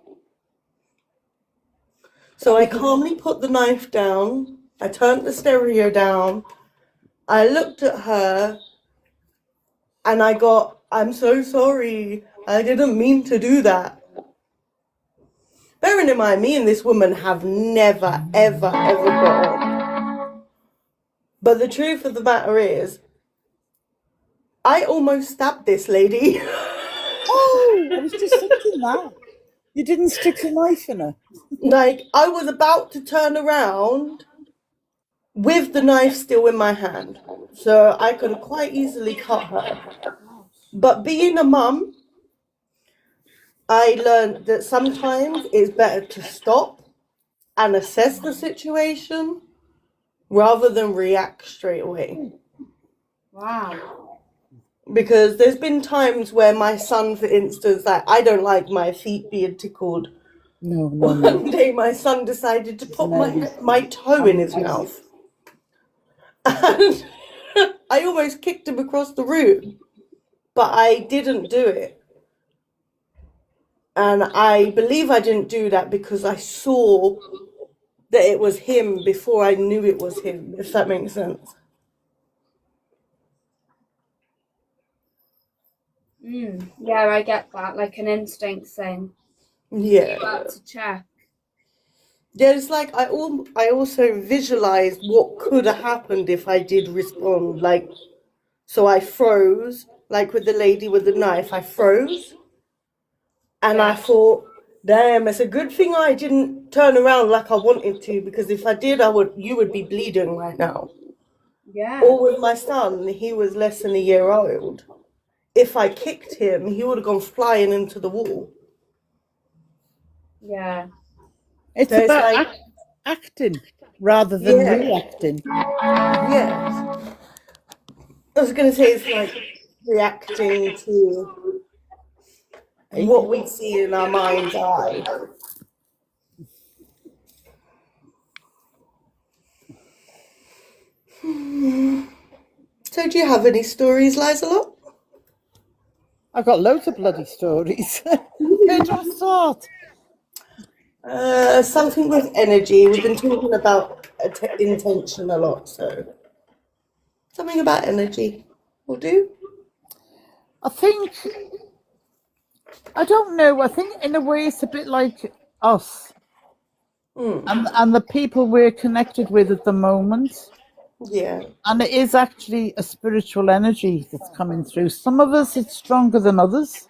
So I calmly put the knife down. I turned the stereo down. I looked at her and I got, I'm so sorry. I didn't mean to do that. Bearing in mind, me and this woman have never, ever, ever got on. But the truth of the matter is, I almost stabbed this lady. Oh, I was just thinking that. You didn't stick a knife in her. Like, I was about to turn around with the knife still in my hand. So I could have quite easily cut her. But being a mum, I learned that sometimes it's better to stop and assess the situation rather than react straight away. Wow. Because there's been times where my son, for instance, like, I don't like my feet being tickled. No. One day my son decided to put my toe in his mouth. And I almost kicked him across the room, but I didn't do it. And I believe I didn't do that because I saw that it was him before I knew it was him, if that makes sense. Yeah, I get that. Like an instinct thing. Yeah. You have to check. Yeah, it's like I also visualized what could have happened if I did respond. Like, so I froze, like with the lady with the knife, I froze. And I thought, damn, it's a good thing I didn't turn around like I wanted to, because if I did, you would be bleeding right now. Yeah. Or with my son, he was less than a year old. If I kicked him, he would have gone flying into the wall. Yeah. It's So it's about like- acting rather than Yeah. reacting. Yes. I was going to say it's like reacting to what we see in our mind's eye. So do you have any stories, Lizelot? I've got loads of bloody stories. Where do I start? Something with energy. We've been talking about intention a lot, so something about energy will do. I think, I don't know, I think in a way it's a bit like us and the people we're connected with at the moment. Yeah. And it is actually a spiritual energy that's coming through. Some of us, it's stronger than others.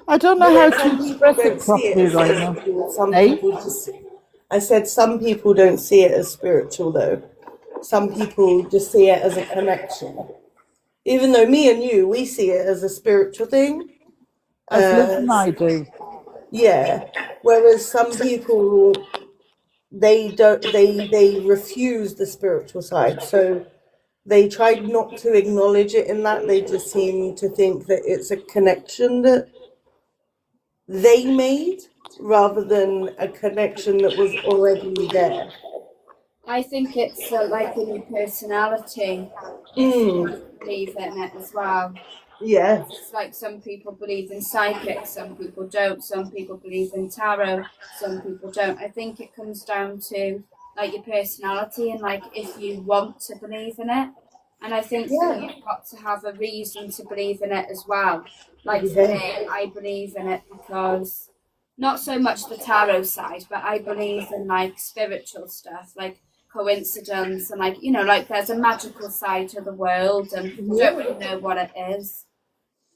I don't know how to express it properly right now. Some Eh? people just. I said some people don't see it as spiritual though. Some people just see it as a connection. Even though me and you, we see it as a spiritual thing. As Liz and I do. Yeah. Whereas some people, they don't. They refuse the spiritual side. So they try not to acknowledge it in that. They just seem to think that it's a connection that they made rather than a connection that was already there. I think it's like in your personality. You believe in it as well. Yeah. It's like some people believe in psychics, some people don't. Some people believe in tarot, some people don't. I think it comes down to like your personality and like if you want to believe in it. And I think that you've got to have a reason to believe in it as well. Like for me, I believe in it because not so much the tarot side, but I believe in like spiritual stuff, like coincidence and like, you know, like there's a magical side to the world and you don't really know what it is.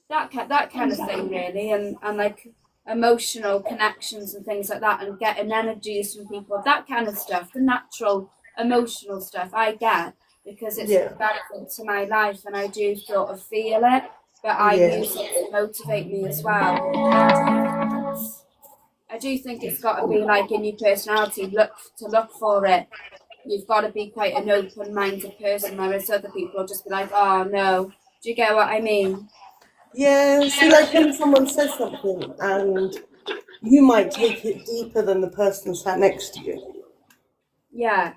That kind of thing really, and like emotional connections and things like that, and getting energies from people, that kind of stuff, the natural emotional stuff I get because it's relevant to my life and I do sort of feel it, but I use it to motivate me as well. I do think it's got to be like in your personality, look for it. You've got to be quite an open-minded person, whereas other people will just be like, oh no. Do you get what I mean? Yeah, see, like when someone says something and you might take it deeper than the person sat next to you. Yeah.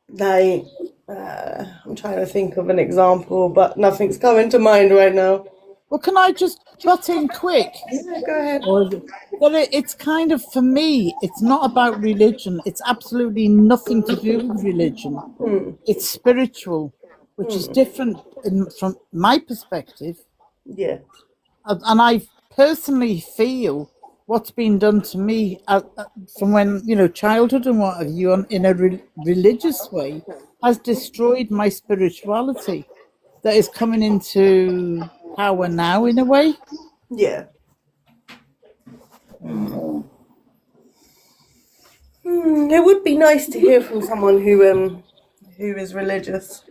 Like, I'm trying to think of an example, but nothing's coming to mind right now. Well, can I just butt in quick? Yeah, go ahead. Well, it's kind of, for me, it's not about religion. It's absolutely nothing to do with religion. It's spiritual, which is different from my perspective. Yeah. And I personally feel what's been done to me from when, you know, childhood and what have you, in a religious way, has destroyed my spirituality that is coming into how we're now, in a way. Yeah. It would be nice to hear from someone who is religious.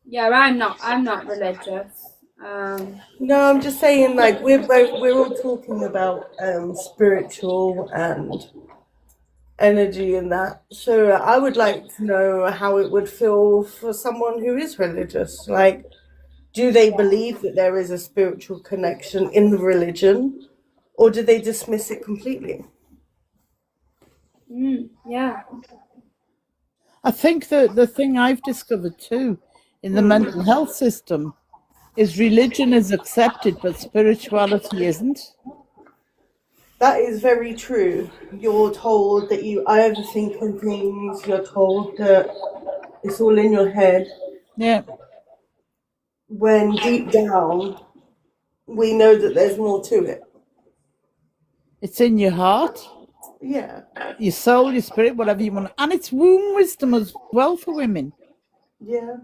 Yeah, I'm not religious. No, I'm just saying, like, we're all talking about spiritual and energy and that. So I would like to know how it would feel for someone who is religious. Like, do they believe that there is a spiritual connection in the religion, or do they dismiss it completely? Yeah. I think the thing I've discovered too in the mental health system is religion is accepted, but spirituality isn't. That is very true. You're told that you overthink on things. You're told that it's all in your head. Yeah. When deep down, we know that there's more to it. It's in your heart, Yeah. your soul, your spirit, whatever you want. And it's womb wisdom as well for women. Yeah.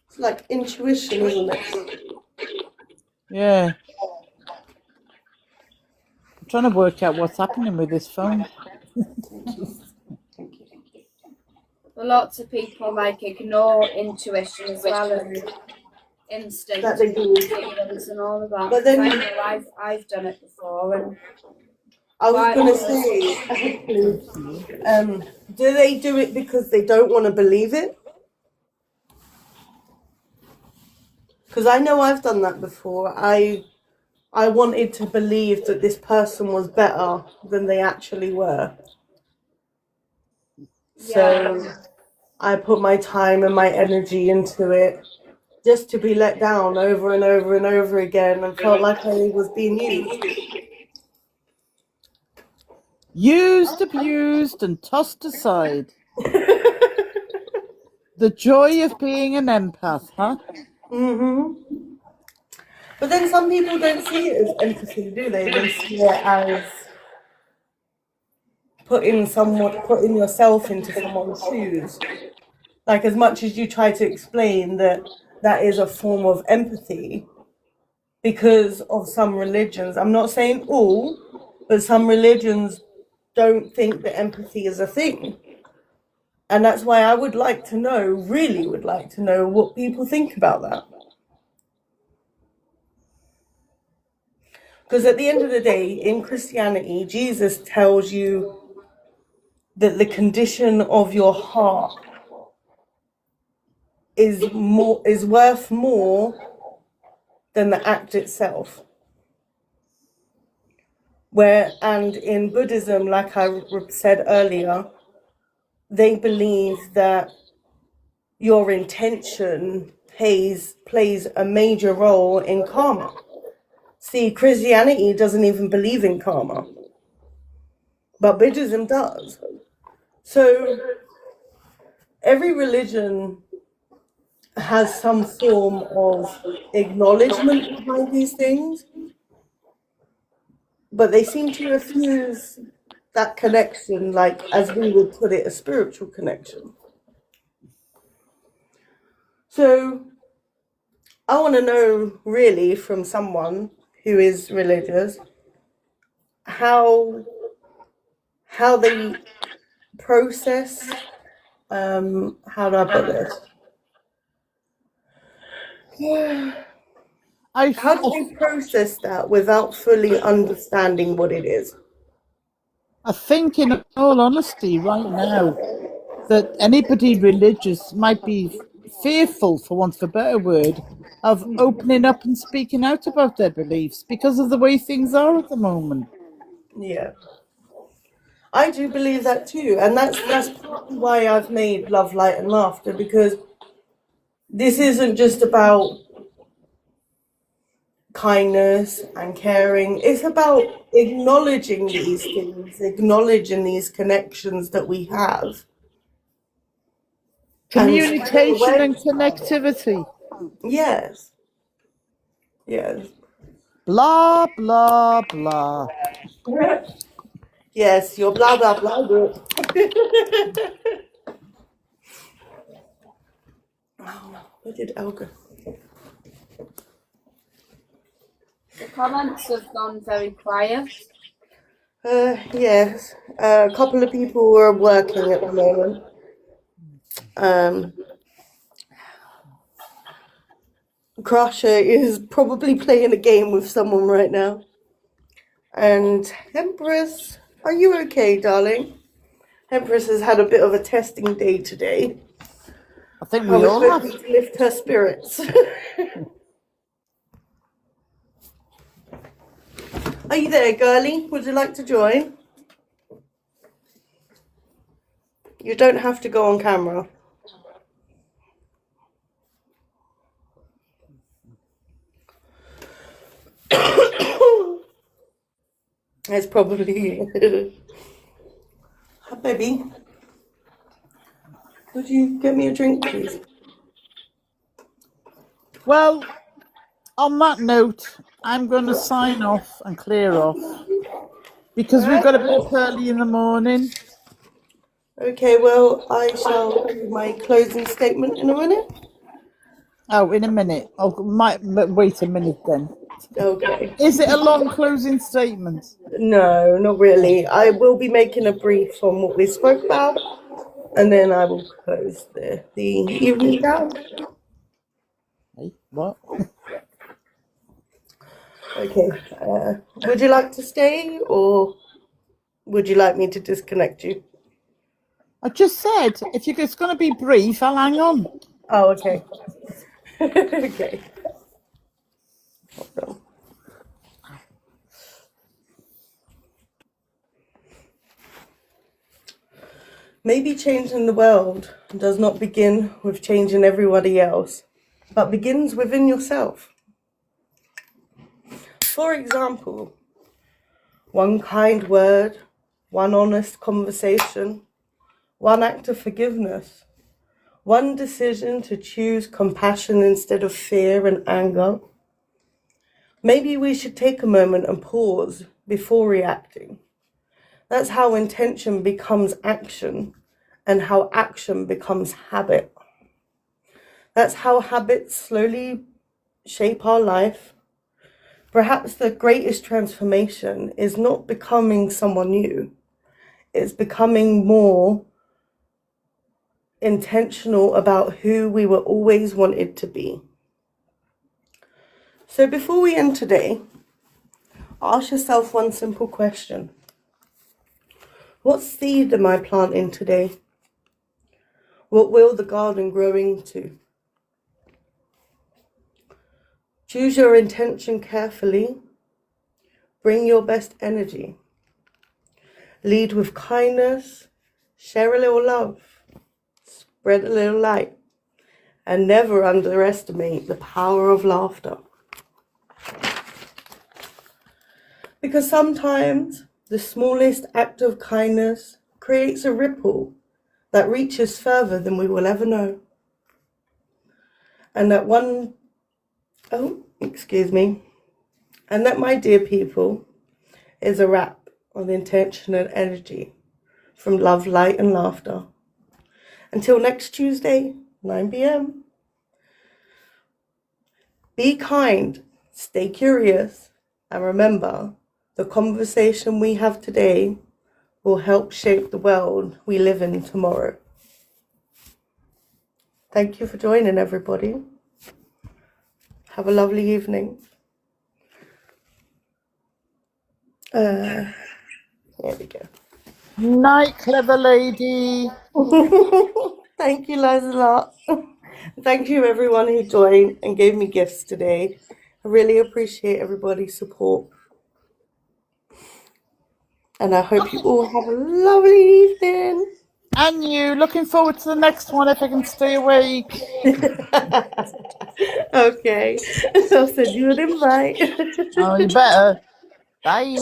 It's like intuition, isn't it? Yeah. I'm trying to work out what's happening with this phone. Lots of people like ignore intuition as well and instinct That they do. feelings and all of that. But then- I know I've done it before, and I was going to say, do they do it because they don't want to believe it? Because I know I've done that before. I wanted to believe that this person was better than they actually were. So I put my time and my energy into it just to be let down over and over and over again and felt like I was being used. Used, abused, and tossed aside. The joy of being an empath, huh? But then some people don't see it as empathy, do they? They see it as putting yourself into someone's shoes. Like, as much as you try to explain that that is a form of empathy, because of some religions, I'm not saying all, but some religions don't think that empathy is a thing. And that's why I would like to know, really would like to know, what people think about that. Because at the end of the day, in Christianity, Jesus tells you that the condition of your heart is worth more than the act itself. And in Buddhism, like I said earlier, they believe that your intention plays a major role in karma. See, Christianity doesn't even believe in karma, but Buddhism does. So every religion has some form of acknowledgement behind these things, but they seem to refuse that connection, like, as we would put it, a spiritual connection. So I want to know, really, from someone who is religious, how they process, how do I put this? How do they process that without fully understanding what it is? I think, in all honesty, right now, that anybody religious might be fearful, for want of a better word, of opening up and speaking out about their beliefs because of the way things are at the moment. Yeah. I do believe that too. And that's partly why I've made Love, Light and Laughter, because this isn't just about kindness and caring. It's about acknowledging these things, acknowledging these connections that we have. Communication and connectivity. Yes. Yes. Blah, blah, blah. Yes, your blah blah blah group. Where did Elle go? The comments have gone very quiet. Yes. A couple of people were working at the moment. Crusher is probably playing a game with someone right now. And Empress, are you okay, darling? Empress has had a bit of a testing day today. I think I we was all have. hoping to lift her spirits. Are you there, girlie? Would you like to join? You don't have to go on camera. It's probably... Hi, baby. Would you get me a drink, please? Well, on that note, I'm going to sign off and clear off because we've got to be up early in the morning. Okay, well, I shall do my closing statement in a minute. Oh, in a minute. Oh, wait a minute then. Okay. Is it a long closing statement? No, not really. I will be making a brief on what we spoke about, and then I will close the evening down. Hey, what? Okay. Would you like to stay, or would you like me to disconnect you? I just said, if it's going to be brief, I'll hang on. Oh, okay. Okay. Hold on. Maybe changing the world does not begin with changing everybody else, but begins within yourself. For example, one kind word, one honest conversation, one act of forgiveness, one decision to choose compassion instead of fear and anger. Maybe we should take a moment and pause before reacting. That's how intention becomes action and how action becomes habit. That's how habits slowly shape our life. Perhaps the greatest transformation is not becoming someone new. It's becoming more intentional about who we were always wanted to be. So before we end today, ask yourself one simple question. What seed am I planting today? What will the garden grow into? Choose your intention carefully. Bring your best energy. Lead with kindness. Share a little love. Spread a little light. And never underestimate the power of laughter. Because sometimes the smallest act of kindness creates a ripple that reaches further than we will ever know. And that And that, my dear people, is a wrap on intention and energy from Love, Light and Laughter. Until next Tuesday, 9 p.m. Be kind, stay curious, and remember, the conversation we have today will help shape the world we live in tomorrow. Thank you for joining, everybody. Have a lovely evening. Here we go. Night, clever lady. Thank you, Liza. Thank you, everyone who joined and gave me gifts today. I really appreciate everybody's support. And I hope you all have a lovely evening. And you, looking forward to the next one if I can stay awake. Okay, I'll send you an invite. Oh, you better. Bye.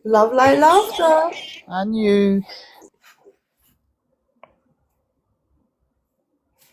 Love, light, laughter. And you.